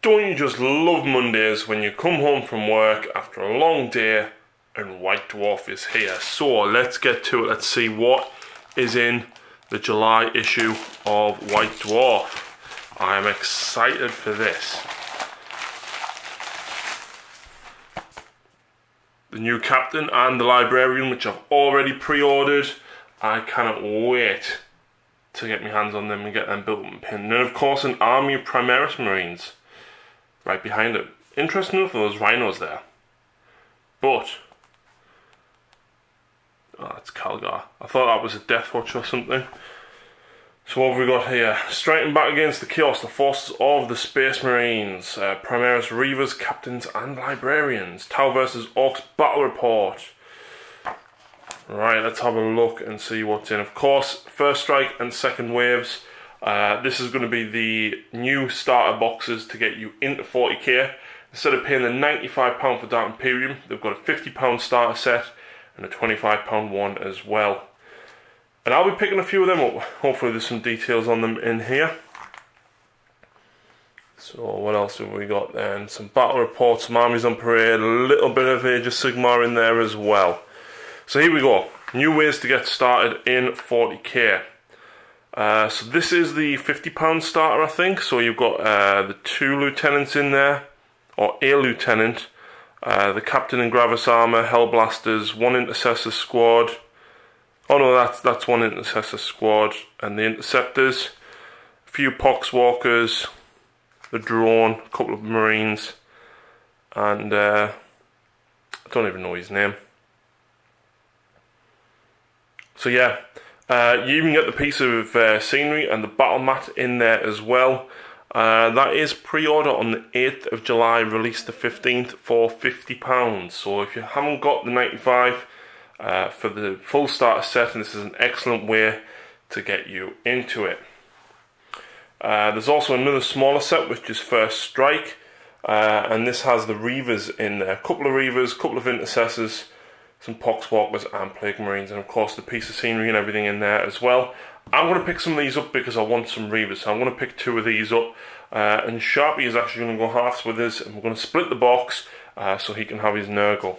Don't you just love Mondays when you come home from work after a long day and White Dwarf is here? So let's get to it. Let's see what is in the July issue of White Dwarf. I am excited for this. The new captain and the librarian, which I've already pre-ordered. I cannot wait to get my hands on them and get them built and pinned. And then of course an army of Primaris Marines right behind it. Interesting enough, those rhinos there. But oh, it's Calgar. I thought that was a Death Watch or something. So what have we got here? Striking back against the chaos, the forces of the Space Marines, Primaris reavers, captains and librarians. Tau versus Orcs battle report. Right, let's have a look and see what's in. Of course, first strike and second waves. This is going to be the new starter boxes to get you into 40k. Instead of paying the £95 for Dark Imperium, they've got a £50 starter set and a £25 one as well. And I'll be picking a few of them up. Hopefully there's some details on them in here. So what else have we got then? Some battle reports, some armies on parade, a little bit of Age of Sigmar in there as well. So here we go. New ways to get started in 40k. So this is the £50 starter, I think. So you've got the 2 lieutenants in there, or a lieutenant, the captain in Gravis armor, Hellblasters, 1 intercessor squad. Oh no, that's 1 intercessor squad, and the interceptors, a few poxwalkers, the drone, a couple of marines, and I don't even know his name. So yeah. You even get the piece of scenery and the battle mat in there as well. That is pre-order on the 8th of July, released the 15th for £50. So if you haven't got the 95 for the full starter set, and this is an excellent way to get you into it. There's also another smaller set which is First Strike, and this has the reavers in there. A couple of reavers, a couple of intercessors, some poxwalkers and plague marines, and of course the piece of scenery and everything in there as well. I'm going to pick some of these up because I want some reavers, so I'm going to pick 2 of these up, and Sharpie is actually going to go halves with us, and we're going to split the box so he can have his Nurgle.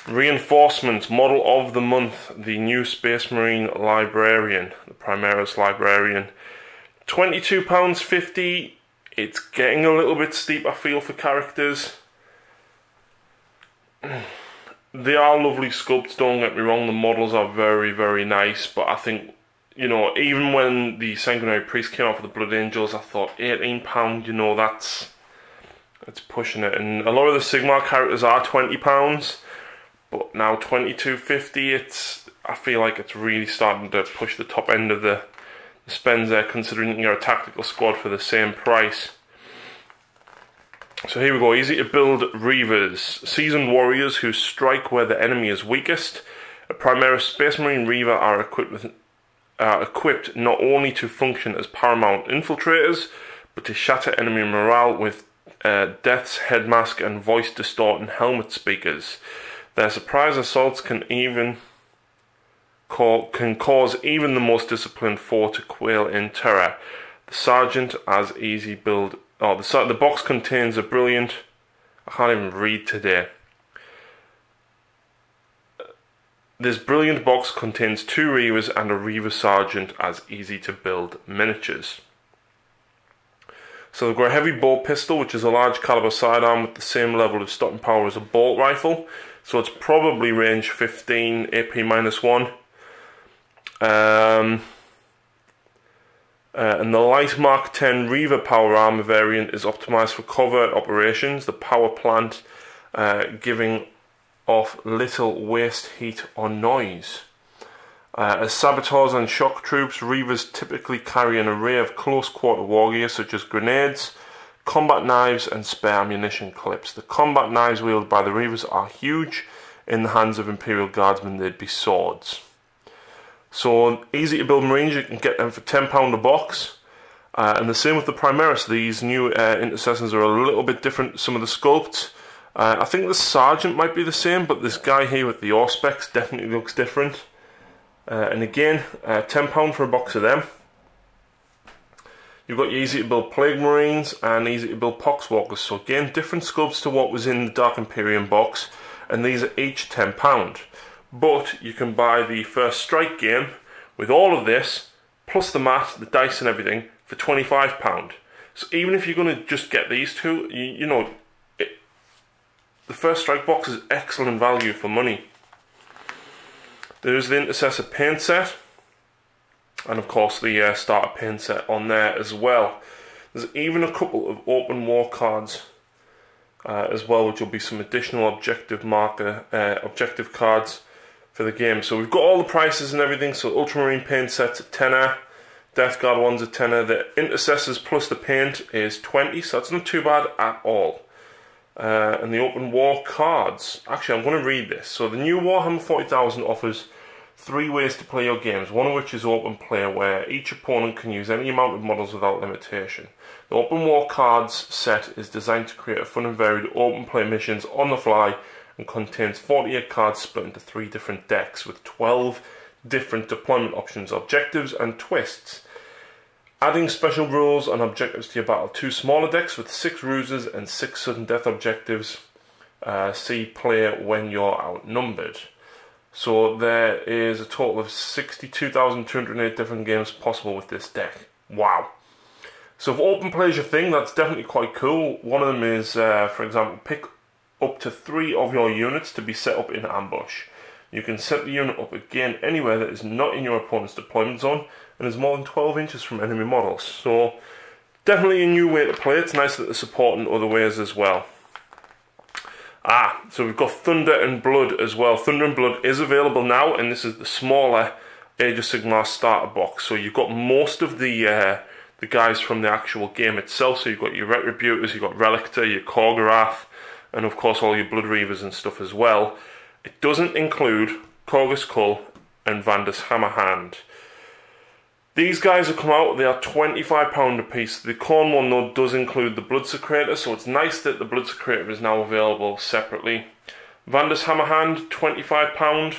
Reinforcements, model of the month, the new Space Marine librarian, the Primaris librarian. £22.50, it's getting a little bit steep I feel for characters. They are lovely sculpts, don't get me wrong, the models are very, very nice, but I think, you know, even when the Sanguinary Priest came out for the Blood Angels, I thought £18, you know, that's pushing it. And a lot of the Sigmar characters are £20, but now £22.50, I feel like it's really starting to push the top end of the spends there, considering you can get a tactical squad for the same price. So here we go, easy to build reavers. Seasoned warriors who strike where the enemy is weakest. A Primaris Space Marine reaver are equipped not only to function as paramount infiltrators, but to shatter enemy morale with Death's headmask and voice distorting helmet speakers. Their surprise assaults can cause even the most disciplined foe to quail in terror. The Sergeant as easy build. Oh, the box contains a brilliant... I can't even read today. This brilliant box contains 2 reavers and a reaver sergeant as easy to build miniatures. So they've got a heavy bolt pistol, which is a large caliber sidearm with the same level of stopping power as a bolt rifle. So it's probably range 15, AP -1. And the light Mark 10 Reaver power armor variant is optimized for covert operations, the power plant giving off little waste heat or noise. As saboteurs and shock troops, Reavers typically carry an array of close quarter wargear such as grenades, combat knives and spare ammunition clips. The combat knives wielded by the Reavers are huge. In the hands of Imperial Guardsmen they'd be swords. So easy to build Marines, you can get them for £10 a box. And the same with the Primaris. These new intercessors are a little bit different, some of the sculpts. I think the Sergeant might be the same, but this guy here with the Auspex definitely looks different. And again, £10 for a box of them. You've got your easy to build Plague Marines and easy to build Poxwalkers. So again, different sculpts to what was in the Dark Imperium box, and these are each £10. But you can buy the First Strike game with all of this, plus the mat, the dice and everything, for £25. So even if you're going to just get these two, you know, the First Strike box is excellent value for money. There's the Intercessor paint set, and of course the starter paint set on there as well. There's even a couple of open war cards as well, which will be some additional objective cards for the game. So we've got all the prices and everything. So Ultramarine paint sets at tenner, Death Guard one's a tenner. The Intercessors plus the paint is 20, so that's not too bad at all. And the open war cards, actually I'm going to read this. So the new Warhammer 40,000 offers 3 ways to play your games, one of which is open play, where each opponent can use any amount of models without limitation. The open war cards set is designed to create a fun and varied open play missions on the fly, and contains 48 cards split into 3 different decks with 12 different deployment options, objectives and twists. Adding special rules and objectives to your battle. 2 smaller decks with 6 ruses and 6 sudden death objectives. See play when you're outnumbered. So there is a total of 62,208 different games possible with this deck. Wow. So if open play is your thing, that's definitely quite cool. One of them is, for example, pick up to 3 of your units to be set up in ambush. You can set the unit up again anywhere that is not in your opponent's deployment zone and is more than 12 inches from enemy models. So definitely a new way to play. It's nice that they're supporting other ways as well. So we've got Thunder and Blood as well. Thunder and Blood is available now, and this is the smaller Age of Sigmar starter box. So you've got most of the guys from the actual game itself. So you've got your Retributors, you've got Relictor, your Korgorath, and of course all your Blood Reavers and stuff as well. It doesn't include Korgus Kull and Vandus Hammerhand. These guys have come out, they are £25 a piece. The Khorne one though does include the Bloodsecrator, so it's nice that the Bloodsecrator is now available separately. Vandus Hammerhand, £25.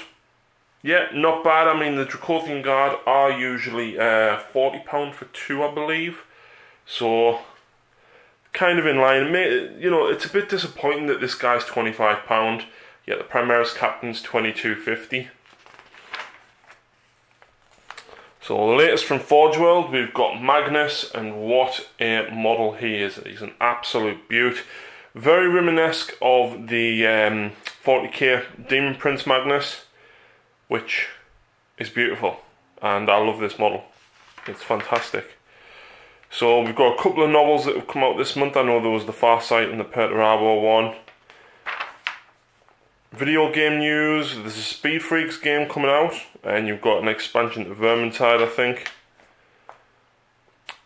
Yeah, not bad. I mean, the Dracothian Guard are usually £40 for 2, I believe. So, kind of in line. You know, it's a bit disappointing that this guy's £25. Yet the Primaris Captain's £22.50. So the latest from Forge World, we've got Magnus, and what a model he is. He's an absolute beaut. Very Romanesque of the 40k Demon Prince Magnus, which is beautiful. And I love this model. It's fantastic. So we've got a couple of novels that have come out this month. I know there was the Farsight and the Perturabo one. Video game news, there's a Speed Freaks game coming out, and you've got an expansion to Vermintide, I think.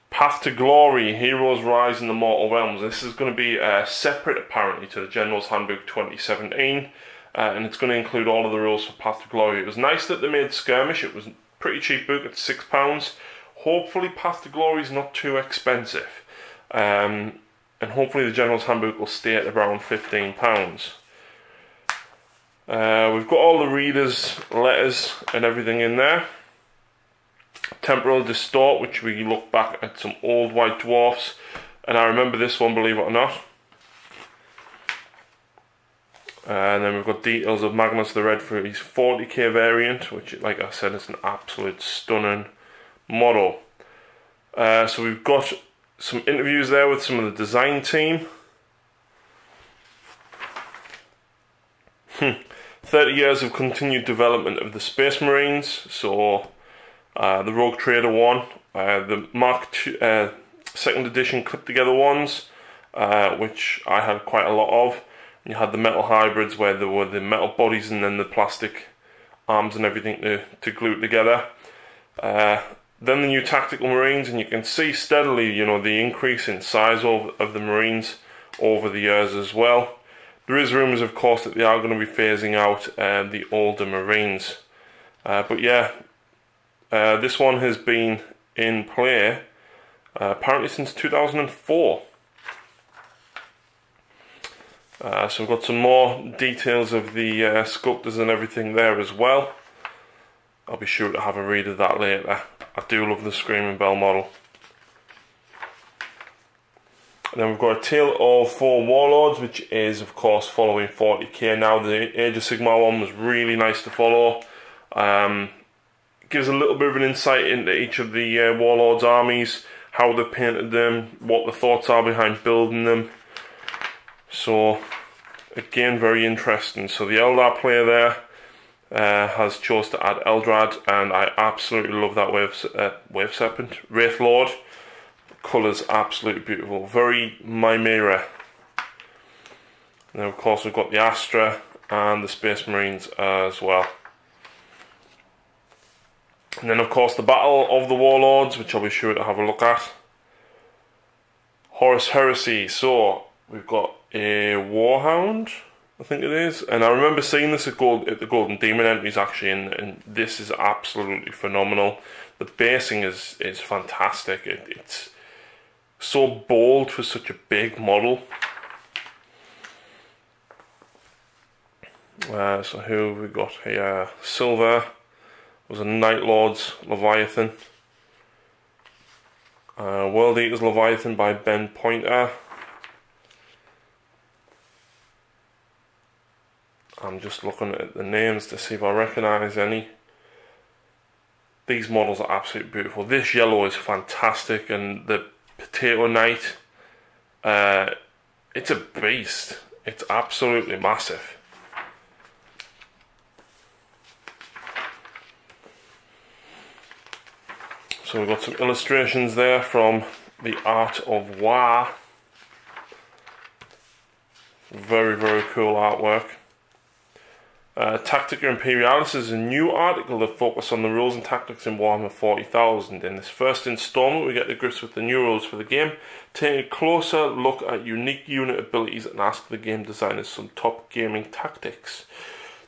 Path to Glory, Heroes Rise in the Mortal Realms. This is going to be separate, apparently, to the General's Handbook 2017, and it's going to include all of the rules for Path to Glory. It was nice that they made Skirmish. It was a pretty cheap book at £6. Hopefully Path to Glory is not too expensive, and hopefully the General's Handbook will stay at around £15. We've got all the readers' letters and everything in there. Temporal Distort, which we look back at some old white dwarfs, and I remember this one, believe it or not. And then we've got details of Magnus the Red for his 40k variant, which, like I said, is an absolute stunning model. So we've got some interviews there with some of the design team. 30 years of continued development of the Space Marines. So the Rogue Trader one, the Mark II, 2nd edition clip together ones, which I had quite a lot of. You had the metal hybrids where there were the metal bodies and then the plastic arms and everything to glue it together. Then the new Tactical Marines, and you can see steadily, you know, the increase in size of the Marines over the years as well. There is rumours, of course, that they are going to be phasing out the older Marines. But yeah, this one has been in play apparently since 2004. So we've got some more details of the sculptors and everything there as well. I'll be sure to have a read of that later. I do love the Screaming Bell model. And then we've got a Tale of 4 Warlords, which is of course following 40k now. The Age of Sigmar one was really nice to follow. Gives a little bit of an insight into each of the Warlords armies, how they painted them, what the thoughts are behind building them. So again, very interesting. So the Eldar player there has chose to add Eldrad, and I absolutely love that Wave Serpent, Wraith Lord. Colours absolutely beautiful, very Chimera. And then of course we've got the Astra and the Space Marines as well. And then of course the Battle of the Warlords, which I'll be sure to have a look at. Horus Heresy. So we've got a Warhound, I think it is, and I remember seeing this at the Golden Demon entries actually, and this is absolutely phenomenal. The basing is fantastic. It's so bold for such a big model. So who have we got here? Silver was a Night Lord's Leviathan. World Eater's Leviathan by Ben Pointer. I'm just looking at the names to see if I recognise any. These models are absolutely beautiful. This yellow is fantastic, and the Potato Knight, it's a beast. It's absolutely massive. So we've got some illustrations there from the Art of War. Very, very cool artwork. Tactica Imperialis is a new article that focuses on the rules and tactics in Warhammer 40,000. In this first installment, we get to grips with the new rules for the game, taking a closer look at unique unit abilities and ask the game designers some top gaming tactics.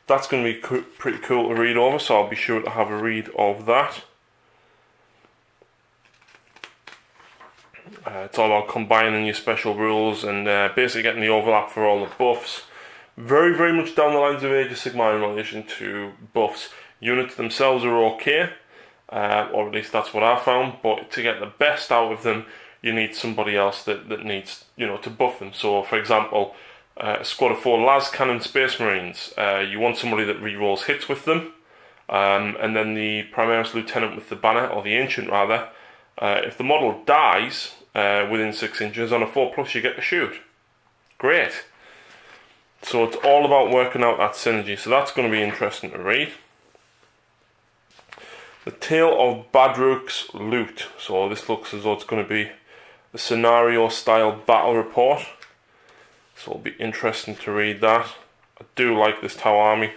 That's going to be pretty cool to read over, so I'll be sure to have a read of that. It's all about combining your special rules and basically getting the overlap for all the buffs. Very, very much down the lines of Age of Sigmar in relation to buffs. Units themselves are okay, or at least that's what I found, but to get the best out of them, you need somebody else that needs, to buff them. So, for example, a squad of 4 las cannon Space Marines, you want somebody that rerolls hits with them, and then the Primaris Lieutenant with the banner, or the Ancient rather, if the model dies within 6 inches on a 4+, you get to shoot. Great. So it's all about working out that synergy, so that's going to be interesting to read. The Tale of Badrook's Loot. So this looks as though it's going to be a scenario style battle report. So it'll be interesting to read that. I do like this Tau army.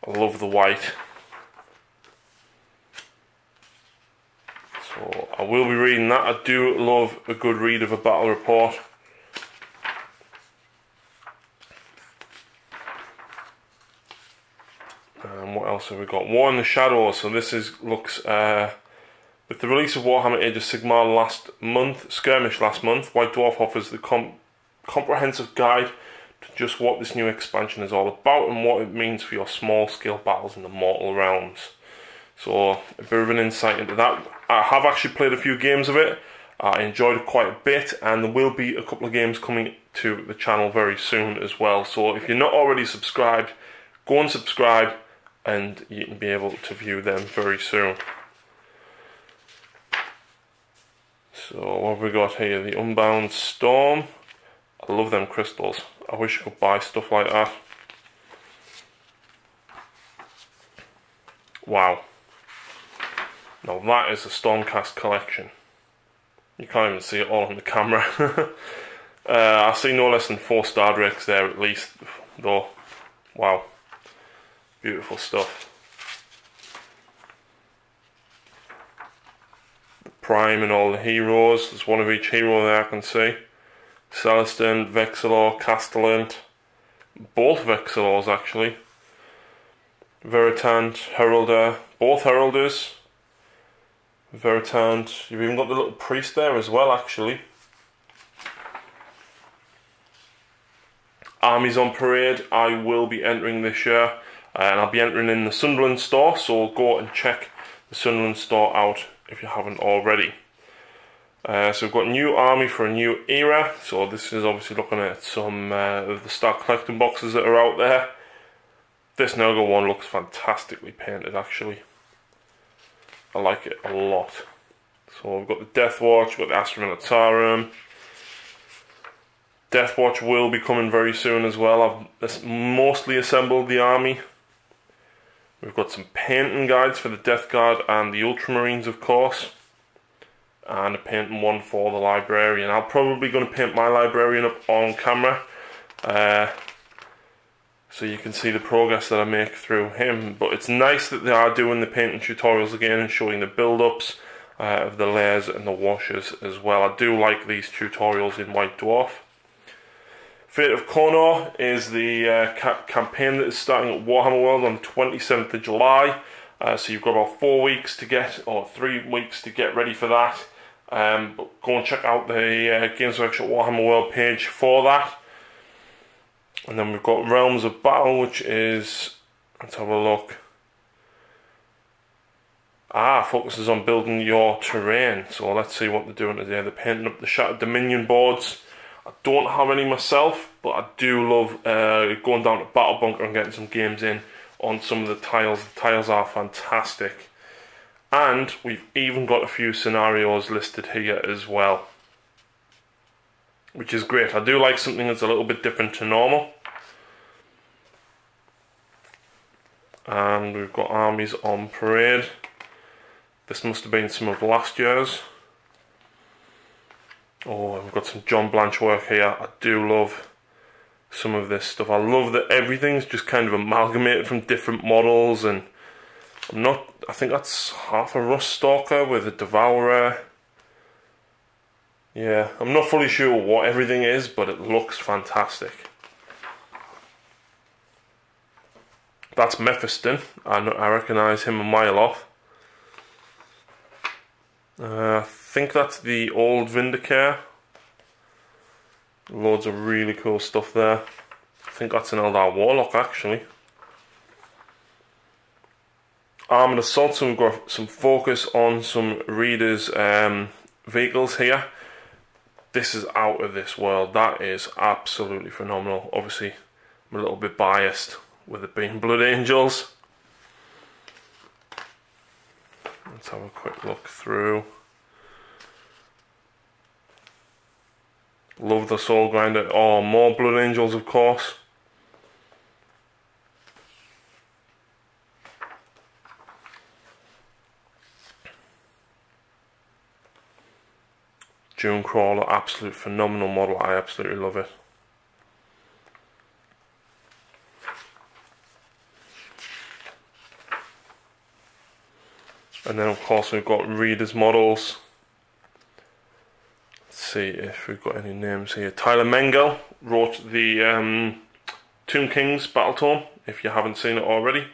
I love the white. So I will be reading that. I do love a good read of a battle report. And what else have we got? War in the Shadows. So this looks with the release of Warhammer Age of Sigmar Skirmish last month, White Dwarf offers the comprehensive guide to just what this new expansion is all about and what it means for your small scale battles in the mortal realms. So a bit of an insight into that. I have actually played a few games of it. I enjoyed it quite a bit, and there will be a couple of games coming to the channel very soon as well. So if you're not already subscribed, go and subscribe, and you can be able to view them very soon. So what have we got here? The Unbound Storm. I love them crystals. I wish I could buy stuff like that. Wow. Now that is a Stormcast collection. You can't even see it all on the camera. I see no less than 4 Star Drakes there at least, though. Wow. Beautiful stuff. The Prime and all the heroes. There's one of each hero there I can see. Celestin, Vexillor, Castellan. Both Vexillors actually. Veritant, Heraldor. Both Heralders. Veritant. You've even got the little priest there as well actually. Armies on Parade. I will be entering this year. And I'll be entering in the Sunderland store, so go and check the Sunderland store out if you haven't already. So we've got new army for a new era. So this is obviously looking at some of the stock collecting boxes that are out there. This Nurgle one looks fantastically painted actually. I like it a lot. So we've got the Death Watch, we've got the Astra Militarum. Death Watch will be coming very soon as well. I've mostly assembled the army. We've got some painting guides for the Death Guard and the Ultramarines, of course. And a painting one for the Librarian. I'm probably going to paint my Librarian up on camera. So you can see the progress that I make through him. But it's nice that they are doing the painting tutorials again and showing the build-ups of the layers and the washes as well. I do like these tutorials in White Dwarf. Fate of Konor is the campaign that is starting at Warhammer World on the 27th of July. So you've got about 4 weeks to get, or 3 weeks to get ready for that. But go and check out the Games Workshop Warhammer World page for that. And then we've got Realms of Battle, which is, let's have a look. Focuses on building your terrain. So let's see what they're doing today. They're painting up the Shattered Dominion boards. I don't have any myself, but I do love going down to Battle Bunker and getting some games in on some of the tiles. The tiles are fantastic. And we've even got a few scenarios listed here as well, which is great. I do like something that's a little bit different to normal. And we've got Armies on Parade. This must have been some of last year's. Oh, we've got some John Blanche work here. I do love some of this stuff. I love that everything's just kind of amalgamated from different models, and I think that's half a Rust Stalker with a Devourer. Yeah, I'm not fully sure what everything is, but it looks fantastic. That's Mephiston. I recognise him a mile off. I think that's the old Vindicare. Loads of really cool stuff there. I think that's an Eldar Warlock actually. Armoured Assault, so we've got some focus on some readers' vehicles here. This is out of this world. That is absolutely phenomenal. Obviously, I'm a little bit biased with it being Blood Angels. Let's have a quick look through. Love the Soul Grinder. Oh, more Blood Angels, of course. Dune Crawler, absolute phenomenal model. I absolutely love it. And then of course we've got readers models. Let's see if we've got any names here. Tyler Mengel wrote the Tomb Kings Battle Tome, if you haven't seen it already.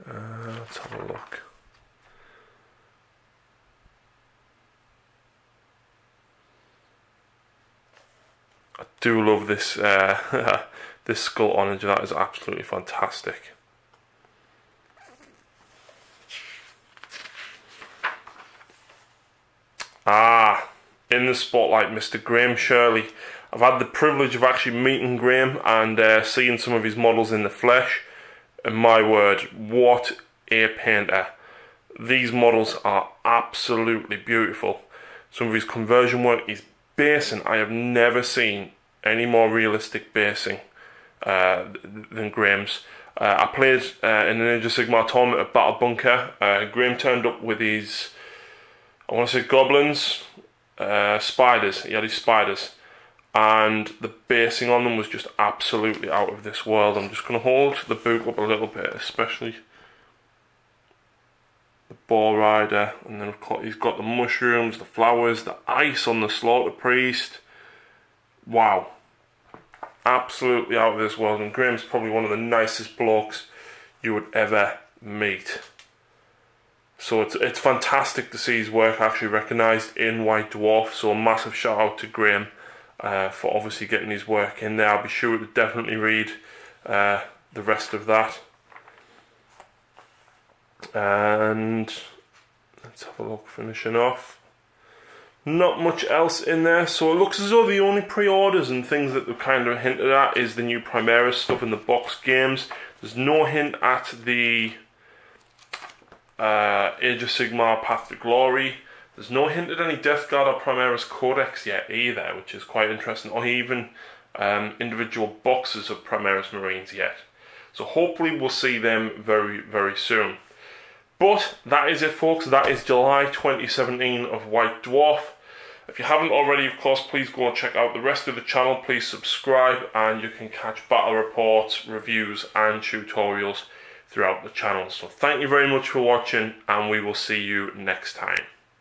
Let's have a look. I do love this this skull orange. That is absolutely fantastic. In the spotlight, Mr. Graham Shirley. I've had the privilege of actually meeting Graham and seeing some of his models in the flesh. And my word, what a painter. These models are absolutely beautiful. Some of his conversion work is basing. I have never seen any more realistic basing than Graham's. I played in the Age of Sigmar tournament at Battle Bunker. Graham turned up with his, I want to say goblins, spiders. He had his spiders, and the basing on them was just absolutely out of this world. I'm just going to hold the book up a little bit, especially the Boar Rider, and then of course he's got the mushrooms, the flowers, the ice on the Slaughter Priest. Wow, absolutely out of this world. And Graham's probably one of the nicest blokes you would ever meet. So it's fantastic to see his work actually recognised in White Dwarf. So a massive shout out to Graham for obviously getting his work in there. I'll be sure to definitely read the rest of that. And let's have a look, finishing off. Not much else in there, so it looks as though the only pre-orders and things that they've kind of hinted at is the new Primaris stuff in the box games. There's no hint at the Age of Sigmar Path to Glory. There's no hint at any Death Guard or Primaris Codex yet either, which is quite interesting, or even individual boxes of Primaris Marines yet. So hopefully we'll see them very, very soon. But that is it, folks. That is July 2017 of White Dwarf. If you haven't already, of course, please go and check out the rest of the channel. Please subscribe, and you can catch battle reports, reviews, and tutorials throughout the channel. So thank you very much for watching, and we will see you next time.